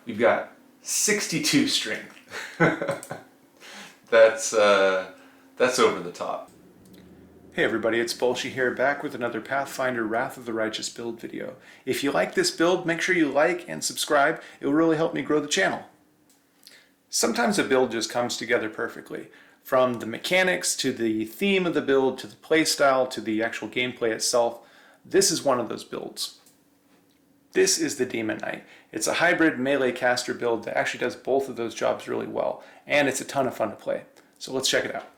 we've got 62 strength. That's over the top. Hey everybody, it's Bolshy here, back with another Pathfinder Wrath of the Righteous build video. If you like this build, make sure you like and subscribe. It will really help me grow the channel. Sometimes a build just comes together perfectly. From the mechanics, to the theme of the build, to the playstyle, to the actual gameplay itself, this is one of those builds. This is the Demon Knight. It's a hybrid melee caster build that actually does both of those jobs really well, and it's a ton of fun to play. So let's check it out.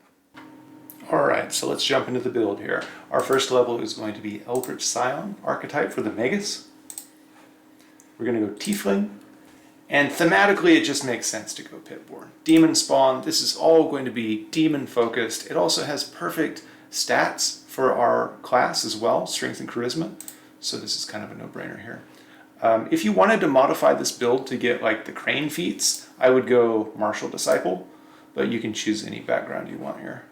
Alright, so let's jump into the build here. Our first level is going to be Eldritch Scion archetype for the Magus. We're going to go Tiefling, and thematically it just makes sense to go Pitborn. Demon Spawn, this is all going to be demon focused. It also has perfect stats for our class as well, Strength and Charisma, so this is kind of a no-brainer here. If you wanted to modify this build to get like the Crane feats, I would go Martial Disciple, but you can choose any background you want here.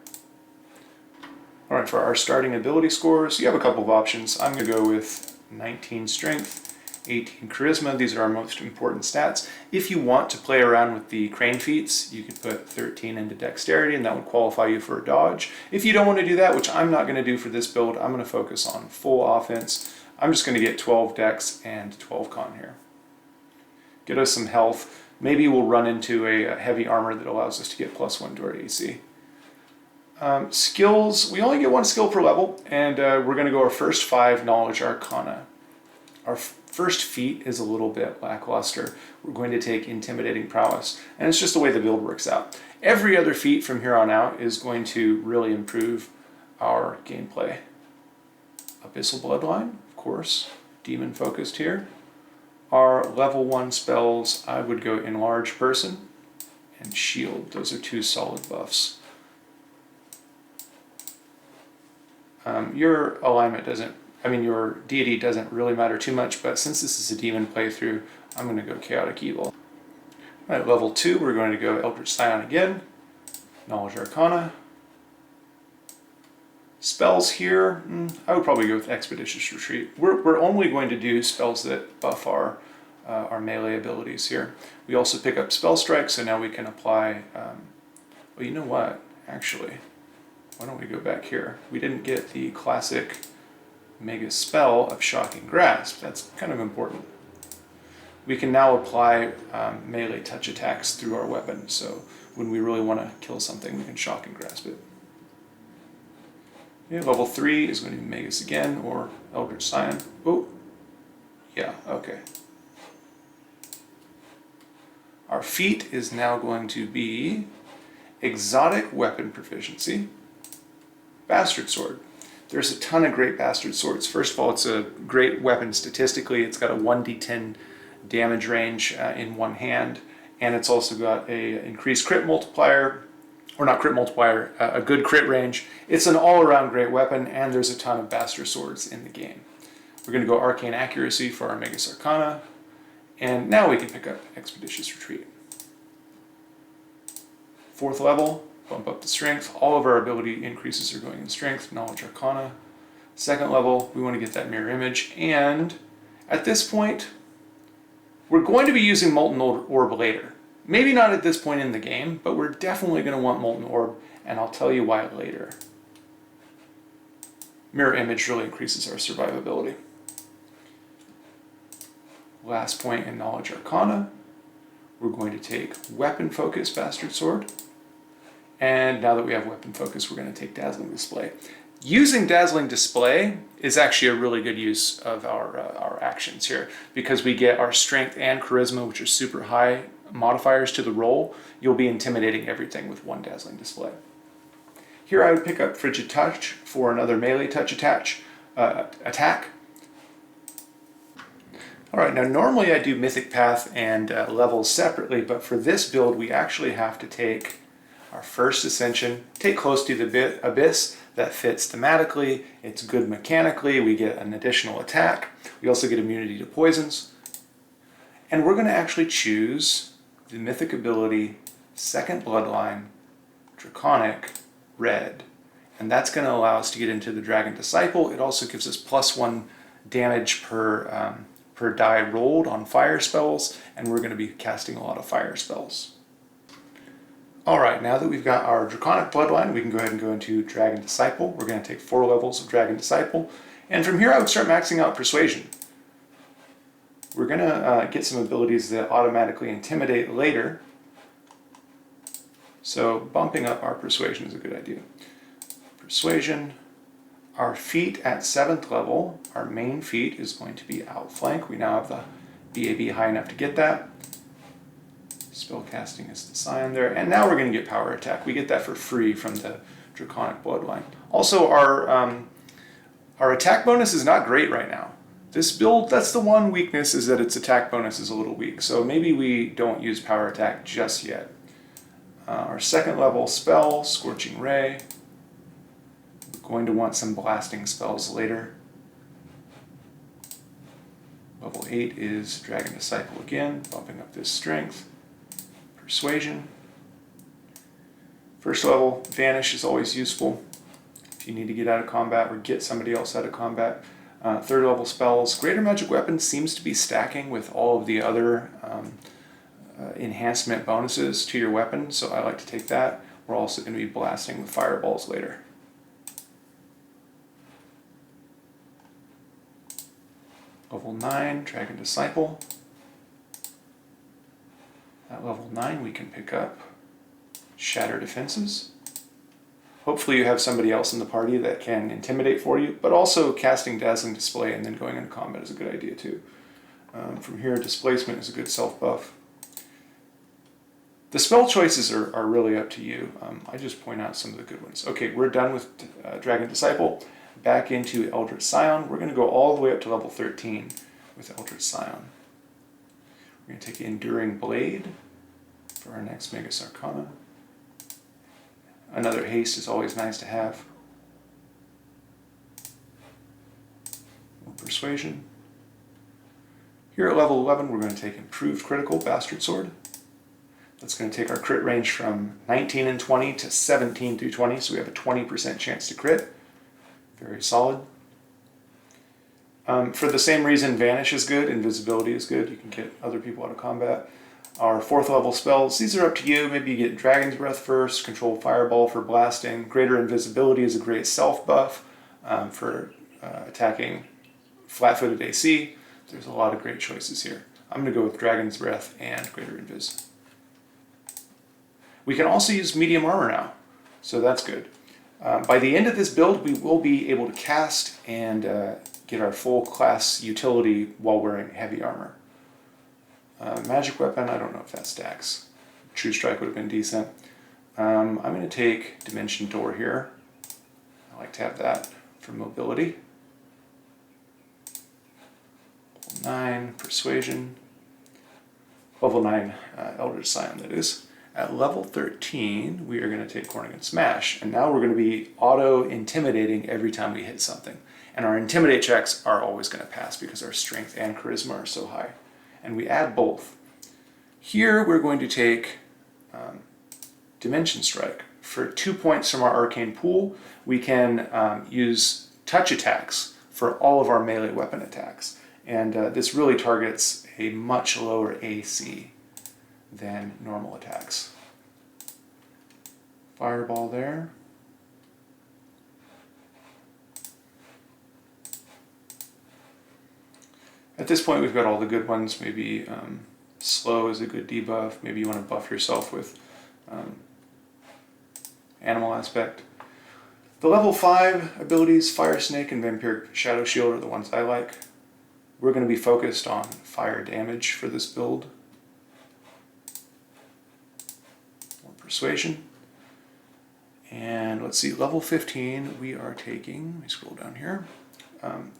Alright, for our starting ability scores, you have a couple of options. I'm going to go with 19 Strength, 18 Charisma. These are our most important stats. If you want to play around with the Crane feats, you could put 13 into Dexterity, and that would qualify you for a dodge. If you don't want to do that, which I'm not going to do for this build, I'm going to focus on full offense. I'm just going to get 12 Dex and 12 Con here. Get us some health. Maybe we'll run into a heavy armor that allows us to get +1 to our AC. Skills, we only get 1 skill per level, and we're going to go our first 5 Knowledge Arcana. Our first feat is a little bit lackluster. We're going to take Intimidating Prowess, and it's just the way the build works out. Every other feat from here on out is going to really improve our gameplay. Abyssal Bloodline, of course, demon focused here. Our level 1 spells, I would go Enlarge Person and Shield. Those are 2 solid buffs. Your alignment doesn't, your deity doesn't really matter too much, but since this is a demon playthrough, I'm going to go Chaotic Evil. Alright, level 2, we're going to go Eldritch Scion again, Knowledge Arcana. Spells here, I would probably go with Expeditious Retreat. We're only going to do spells that buff our melee abilities here. We also pick up Spell Strike, so now we can apply, well, you know what, actually. Why don't we go back here? We didn't get the classic mega spell of Shocking Grasp. That's kind of important. We can now apply melee touch attacks through our weapon, so when we really want to kill something, we can Shocking Grasp it. Okay, level 3 is going to be Magus again, or Eldritch Scion. Oh, yeah, okay. Our feat is now going to be Exotic Weapon Proficiency. Bastard Sword. There's a ton of great Bastard Swords. First of all, it's a great weapon statistically. It's got a 1d10 damage range in one hand, and it's also got a increased crit multiplier, or not crit multiplier, a good crit range. It's an all-around great weapon, and there's a ton of Bastard Swords in the game. We're going to go Arcane Accuracy for our Magus Arcana, and now we can pick up Expeditious Retreat. 4th level, bump up the strength. All of our ability increases are going in strength, Knowledge Arcana. 2nd level, we want to get that mirror image, and at this point, we're going to be using Molten Orb later. Maybe not at this point in the game, but we're definitely going to want Molten Orb, and I'll tell you why later. Mirror image really increases our survivability. Last point in Knowledge Arcana, we're going to take Weapon Focus Bastard Sword. And now that we have Weapon Focus, we're going to take Dazzling Display. Using Dazzling Display is actually a really good use of our actions here, because we get our Strength and Charisma, which are super high modifiers to the roll. You'll be intimidating everything with 1 Dazzling Display. Here I would pick up Frigid Touch for another melee touch attack. Alright, now normally I do Mythic Path and levels separately, but for this build we actually have to take our first Ascension, take Close to the Abyss. That fits thematically, it's good mechanically, we get an additional attack, we also get immunity to poisons, and we're going to actually choose the mythic ability 2nd Bloodline, Draconic, Red, and that's going to allow us to get into the Dragon Disciple. It also gives us +1 damage per per die rolled on fire spells, and we're going to be casting a lot of fire spells. Alright, now that we've got our Draconic Bloodline, we can go ahead and go into Dragon Disciple. We're going to take 4 levels of Dragon Disciple, and from here I would start maxing out Persuasion. We're going to get some abilities that automatically intimidate later, so bumping up our Persuasion is a good idea. Persuasion. Our feat at 7th level, our main feat is going to be Outflank. We now have the BAB high enough to get that. Spellcasting is the Scion there, and now we're going to get Power Attack. We get that for free from the Draconic Bloodline. Also, our attack bonus is not great right now. This build, that's the one weakness, is that its attack bonus is a little weak, so maybe we don't use Power Attack just yet. Our 2nd level spell, Scorching Ray. We're going to want some blasting spells later. Level 8 is Dragon Disciple again, bumping up this strength. Persuasion. 1st level, Vanish is always useful if you need to get out of combat or get somebody else out of combat. 3rd level spells. Greater Magic Weapon seems to be stacking with all of the other enhancement bonuses to your weapon, so I like to take that. We're also going to be blasting with fireballs later. Level 9, Dragon Disciple. At level 9 we can pick up Shatter Defenses. Hopefully you have somebody else in the party that can intimidate for you, but also casting Dazzling Display and then going into combat is a good idea too. From here, Displacement is a good self-buff. The spell choices are really up to you. I just point out some of the good ones. Okay, we're done with Dragon Disciple. Back into Eldritch Scion. We're going to go all the way up to level 13 with Eldritch Scion. We're going to take Enduring Blade for our next Megas Arcana. Another haste is always nice to have. Persuasion. Here at level 11, we're going to take Improved Critical Bastard Sword. That's going to take our crit range from 19 and 20 to 17 through 20, so we have a 20% chance to crit. Very solid. For the same reason, Vanish is good, Invisibility is good. You can get other people out of combat. Our 4th level spells, these are up to you. Maybe you get Dragon's Breath first, Control Fireball for blasting. Greater Invisibility is a great self buff for attacking flat-footed AC. There's a lot of great choices here. I'm going to go with Dragon's Breath and Greater Invis. We can also use medium armor now, so that's good. By the end of this build, we will be able to cast and get our full class utility while wearing heavy armor. Magic Weapon, I don't know if that stacks. True Strike would have been decent. I'm going to take Dimension Door here. I like to have that for mobility. Level 9, Persuasion. Level 9, Eldritch Scion, that is. At level 13, we are going to take Corning Smash, and now we're going to be auto-intimidating every time we hit something. And our Intimidate checks are always going to pass because our Strength and Charisma are so high. And we add both. Here we're going to take Dimension Strike. For 2 points from our Arcane Pool, we can use touch attacks for all of our melee weapon attacks. And this really targets a much lower AC than normal attacks. Fireball there. At this point we've got all the good ones. Maybe slow is a good debuff. Maybe you want to buff yourself with animal aspect. The level 5 abilities, Fire Snake and Vampiric Shadow Shield, are the ones I like. We're going to be focused on fire damage for this build. More Persuasion. And let's see, level 15 we are taking, let me scroll down here.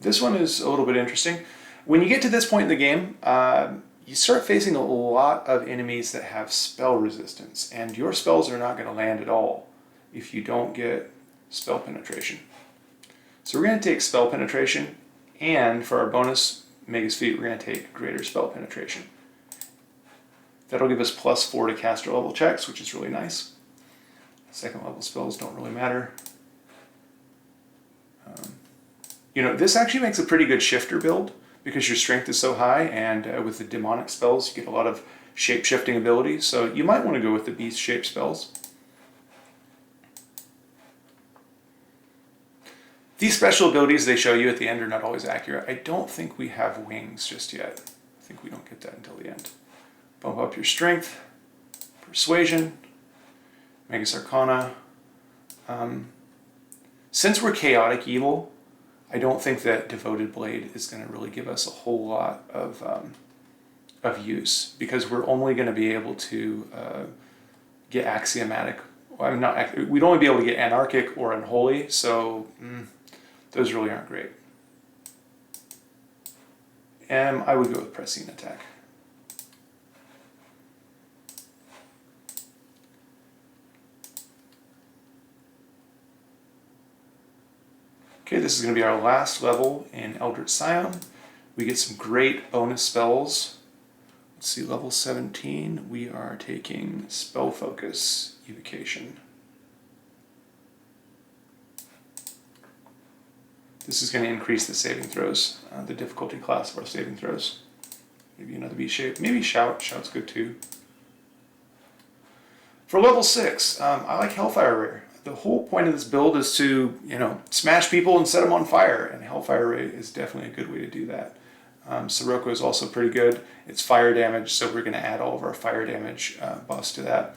This one is a little bit interesting. When you get to this point in the game, you start facing a lot of enemies that have spell resistance, and your spells are not going to land at all if you don't get spell penetration. So we're going to take spell penetration, and for our bonus Magus Feat, we're going to take greater spell penetration. That'll give us +4 to caster level checks, which is really nice. 2nd level spells don't really matter. This actually makes a pretty good shifter build because your strength is so high, and with the demonic spells you get a lot of shape-shifting ability, so you might want to go with the beast shape spells. These special abilities they show you at the end are not always accurate. I don't think we have wings just yet. I think we don't get that until the end. Bump up your strength, persuasion, Magus Arcana. Since we're chaotic evil, I don't think that Devoted Blade is going to really give us a whole lot of use, because we're only going to be able to get axiomatic. Well, we'd only be able to get anarchic or unholy, so those really aren't great. And I would go with Prescient Attack. Okay, this is going to be our last level in Eldritch Scion. We get some great bonus spells. Let's see, level 17, we are taking Spell Focus Evocation. This is going to increase the saving throws, the difficulty class of our saving throws. Maybe another beast shape. Maybe Shout. Shout's good too. For level 6, I like Hellfire Ray. The whole point of this build is to, smash people and set them on fire, and Hellfire Ray is definitely a good way to do that. Sirocco is also pretty good. It's fire damage, so we're going to add all of our fire damage buffs to that.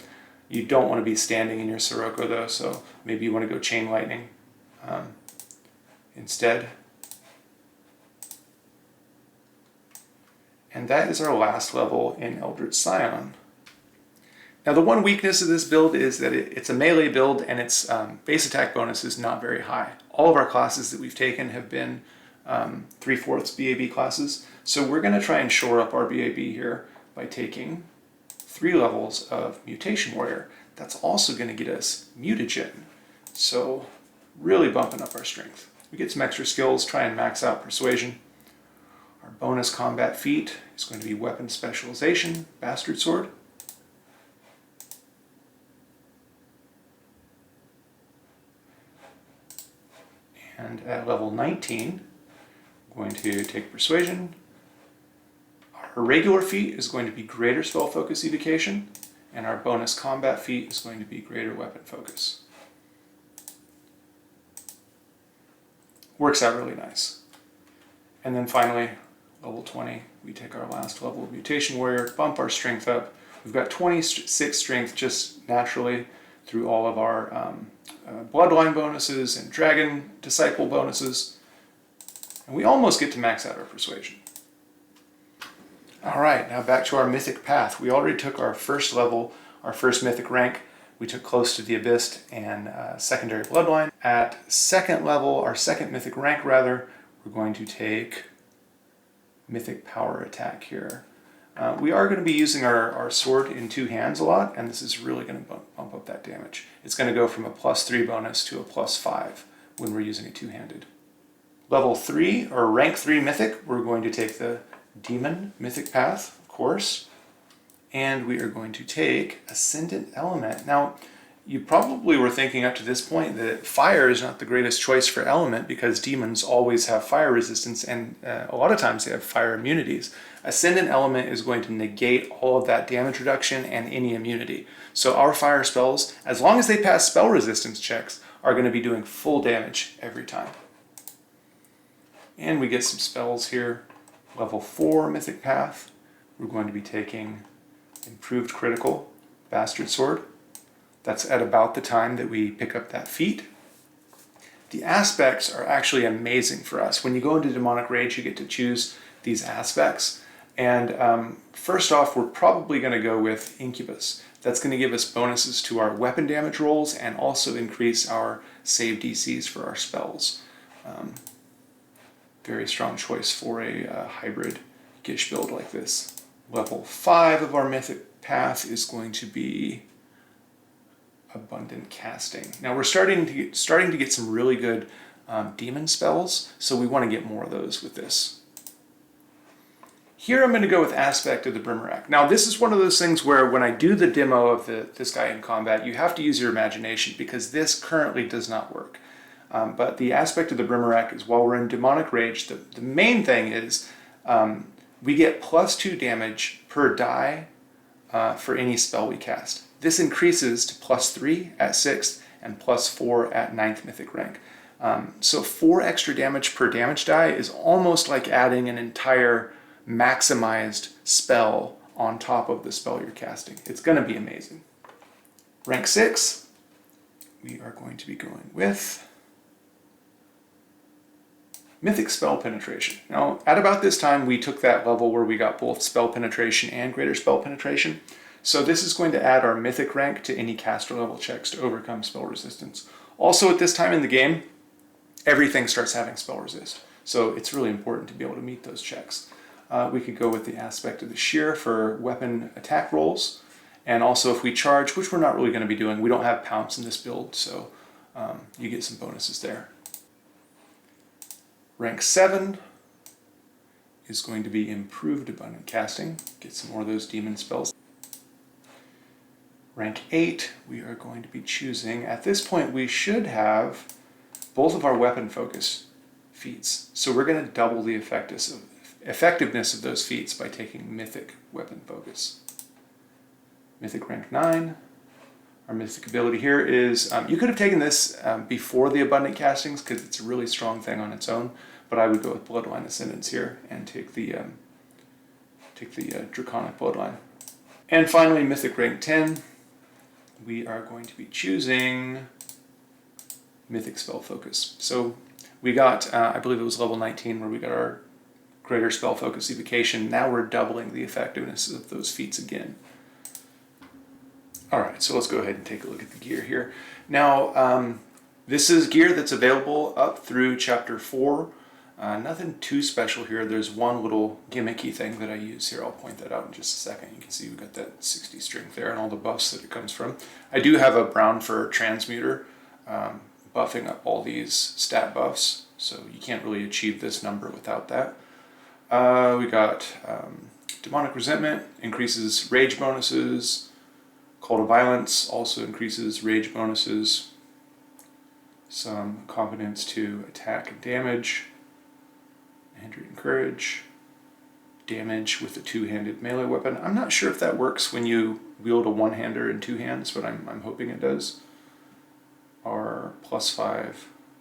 You don't want to be standing in your Sirocco though, so maybe you want to go Chain Lightning instead. And that is our last level in Eldritch Scion. Now the one weakness of this build is that it's a melee build, and its base attack bonus is not very high. All of our classes that we've taken have been 3/4 BAB classes, so we're going to try and shore up our BAB here by taking 3 levels of Mutation Warrior. That's also going to get us Mutagen, so really bumping up our strength. We get some extra skills, try and max out Persuasion. Our bonus combat feat is going to be Weapon Specialization, Bastard Sword. And at level 19, I'm going to take Persuasion. Our regular feat is going to be Greater Spell Focus Evocation, and our bonus combat feat is going to be Greater Weapon Focus. Works out really nice. And then finally, level 20, we take our last level of Mutation Warrior, bump our strength up. We've got 26 strength just naturally through all of our Bloodline bonuses and Dragon Disciple bonuses. And we almost get to max out our Persuasion. Alright, now back to our Mythic Path. We already took our first level, our first Mythic rank. We took Close to the Abyss and Secondary Bloodline. At second level, our second Mythic rank rather, we're going to take Mythic Power Attack here. We are going to be using our sword in 2 hands a lot, and this is really going to bump up that damage. It's going to go from a +3 bonus to a +5 when we're using it 2-handed. Level 3, or rank 3 Mythic, we're going to take the Demon Mythic Path, of course, and we are going to take Ascendant Element. Now, you probably were thinking up to this point that fire is not the greatest choice for element because demons always have fire resistance, and a lot of times they have fire immunities. Ascendant Element is going to negate all of that damage reduction and any immunity. So our fire spells, as long as they pass spell resistance checks, are going to be doing full damage every time. And we get some spells here. Level 4 Mythic Path, we're going to be taking Improved Critical, Bastard Sword. That's at about the time that we pick up that feat. The aspects are actually amazing for us. When you go into Demonic Rage, you get to choose these aspects. And first off, we're probably going to go with Incubus. That's going to give us bonuses to our weapon damage rolls and also increase our save DCs for our spells. Very strong choice for a hybrid Gish build like this. Level 5 of our Mythic Path is going to be Abundant Casting. Now we're starting to get some really good demon spells, so we want to get more of those with this. Here I'm going to go with Aspect of the Brimarack. Now this is one of those things where when I do the demo of this guy in combat, you have to use your imagination because this currently does not work. But the Aspect of the Brimarack is while we're in Demonic Rage, the main thing is we get +2 damage per die for any spell we cast. This increases to +3 at 6th and +4 at 9th mythic rank. So 4 extra damage per damage die is almost like adding an entire maximized spell on top of the spell you're casting. It's going to be amazing. Rank 6, we are going to be going with Mythic Spell Penetration. Now, at about this time, we took that level where we got both Spell Penetration and Greater Spell Penetration. So this is going to add our Mythic rank to any caster level checks to overcome spell resistance. Also, at this time in the game, everything starts having spell resist. So it's really important to be able to meet those checks. We could go with the aspect of the shear for weapon attack rolls. And also if we charge, which we're not really going to be doing, we don't have pounce in this build, so you get some bonuses there. Rank 7 is going to be Improved Abundant Casting. Get some more of those demon spells. Rank 8, we are going to be choosing, at this point we should have both of our weapon focus feats. So we're going to double the effectiveness of those feats by taking Mythic Weapon Focus. Mythic rank 9. Our Mythic ability here is, you could have taken this before the Abundant Castings because it's a really strong thing on its own, but I would go with Bloodline Ascendance here and take the Draconic Bloodline. And finally, Mythic rank 10, we are going to be choosing Mythic Spell Focus. So we got, I believe it was level 19 where we got our Greater Spell Focus Evocation. Now we're doubling the effectiveness of those feats again. Alright, so let's go ahead and take a look at the gear here. Now, this is gear that's available up through Chapter 4. Nothing too special here. There's one little gimmicky thing that I use here. I'll point that out in just a second. You can see we've got that 60 strength there and all the buffs that it comes from. I do have a Brown Fur Transmuter buffing up all these stat buffs, so you can't really achieve this number without that. We got Demonic Resentment, increases rage bonuses. Call to Violence also increases rage bonuses. Some confidence to attack and damage. Hindering Courage. Damage with a two-handed melee weapon. I'm not sure if that works when you wield a one-hander in two hands, but I'm hoping it does. Our +5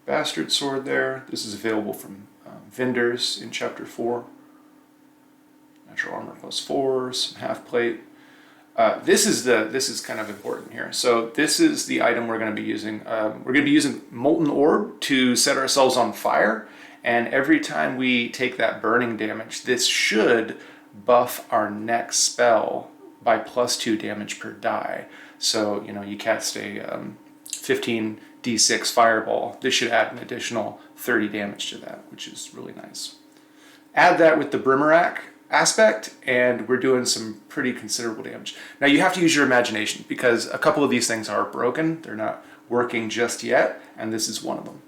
Bastard Sword there. This is available from vendors in Chapter 4. Natural Armor +4, some half plate. This is kind of important here. So this is the item we're going to be using. We're going to be using Molten Orb to set ourselves on fire, and every time we take that burning damage, this should buff our next spell by +2 damage per die. So you cast a 15d6 fireball. This should add an additional 30 damage to that, which is really nice. Add that with the Brimarack aspect, and we're doing some pretty considerable damage. Now you have to use your imagination because a couple of these things are broken. They're not working just yet, and this is one of them.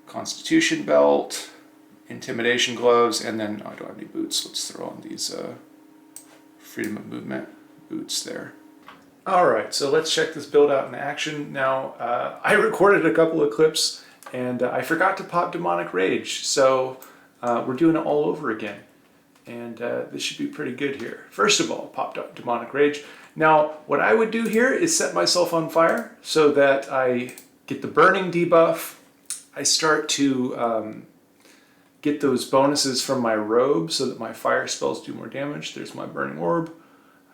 Constitution Belt, Intimidation Gloves, and then I don't have any boots. Let's throw on these Freedom of Movement boots there. Alright, so let's check this build out in action. Now, I recorded a couple of clips and I forgot to pop Demonic Rage, so we're doing it all over again. And this should be pretty good here. First of all, popped up Demonic Rage. Now, what I would do here is set myself on fire so that I get the burning debuff. I start to get those bonuses from my robe so that my fire spells do more damage. There's my burning orb.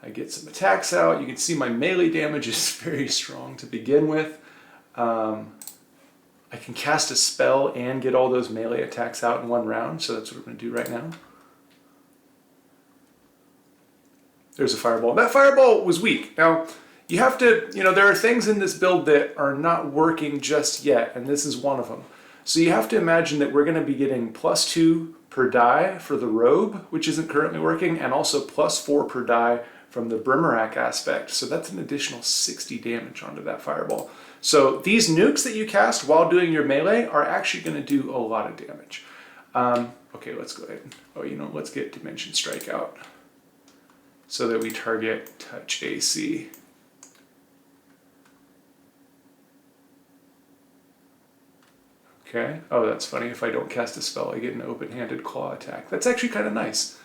I get some attacks out. You can see my melee damage is very strong to begin with. I can cast a spell and get all those melee attacks out in one round, so that's what we're going to do right now. There's a fireball. That fireball was weak. Now, you have to, there are things in this build that are not working just yet, and this is one of them. So you have to imagine that we're going to be getting +2 per die for the robe, which isn't currently working, and also +4 per die from the Brimarack aspect. So that's an additional 60 damage onto that fireball. So these nukes that you cast while doing your melee are actually going to do a lot of damage. Okay, let's go ahead. Let's get Dimension Strike out so that we target touch AC. Okay. Oh, that's funny. If I don't cast a spell, I get an open-handed claw attack. That's actually kind of nice.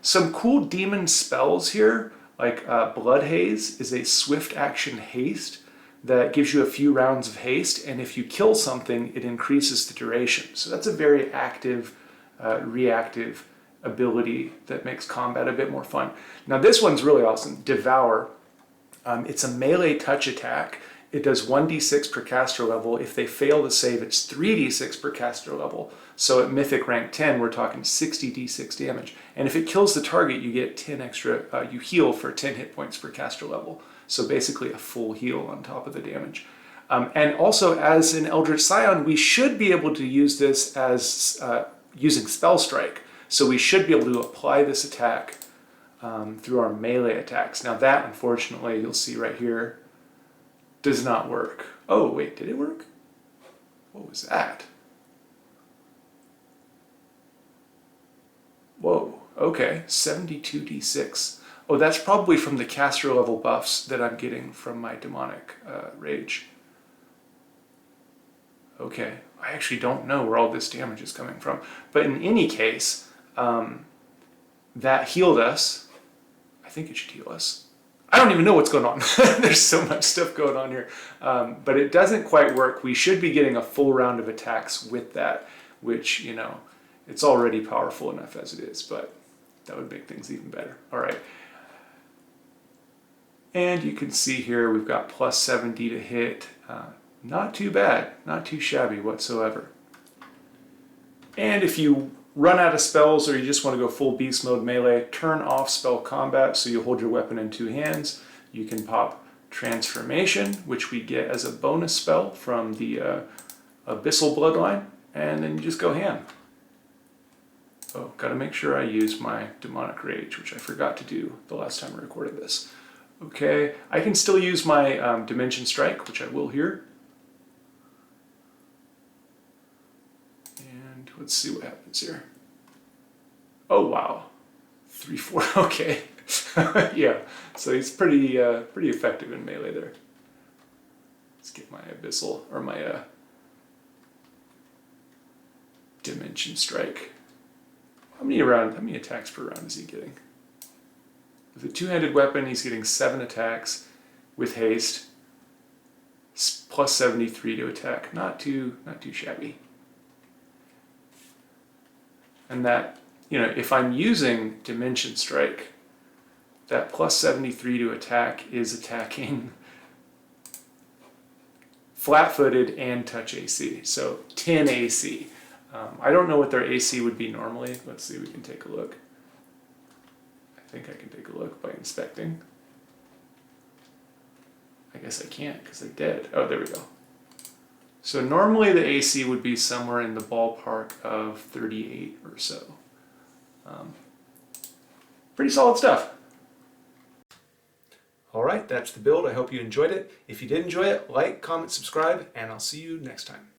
Some cool demon spells here, like Blood Haze is a swift action haste that gives you a few rounds of haste, and if you kill something, it increases the duration. So that's a very active, reactive ability that makes combat a bit more fun. Now this one's really awesome. Devour. It's a melee touch attack. It does 1d6 per caster level. If they fail to save, it's 3d6 per caster level. So at Mythic rank 10, we're talking 60d6 damage. And if it kills the target, you get 10 extra, you heal for 10 hit points per caster level. So basically a full heal on top of the damage. And also as an Eldritch Scion, we should be able to use this as using Spell Strike. So we should be able to apply this attack through our melee attacks. Now that, unfortunately, you'll see right here, does not work. Oh, wait, did it work? What was that? Whoa, okay, 72d6. Oh, that's probably from the caster level buffs that I'm getting from my demonic rage. Okay, I actually don't know where all this damage is coming from. But in any case, that healed us. I think it should heal us. I don't even know what's going on. There's so much stuff going on here. But it doesn't quite work. We should be getting a full round of attacks with that, which, you know, it's already powerful enough as it is, but that would make things even better. All right. And you can see here we've got plus 70 to hit. Not too bad, not too shabby whatsoever. And if you run out of spells or you just want to go full beast mode melee, turn off spell combat so you hold your weapon in two hands. You can pop Transformation, which we get as a bonus spell from the Abyssal Bloodline, and then you just go ham. Oh, gotta make sure I use my Demonic Rage, which I forgot to do the last time I recorded this. Okay, I can still use my Dimension Strike, which I will here. And let's see what happens here. Oh wow, 3-4. Okay, yeah. So he's pretty effective in melee there. Let's get my Abyssal or my Dimension Strike. How many attacks per round is he getting? With a two-handed weapon, he's getting 7 attacks with haste, plus 73 to attack. Not too shabby. And that, you know, if I'm using Dimension Strike, that plus 73 to attack is attacking flat-footed and touch AC, so 10 AC. I don't know what their AC would be normally. Let's see, we can take a look. I think I can take a look by inspecting. I guess I can't because they're dead. Oh, there we go. So normally the AC would be somewhere in the ballpark of 38 or so. Pretty solid stuff. All right, that's the build. I hope you enjoyed it. If you did enjoy it, like, comment, subscribe, and I'll see you next time.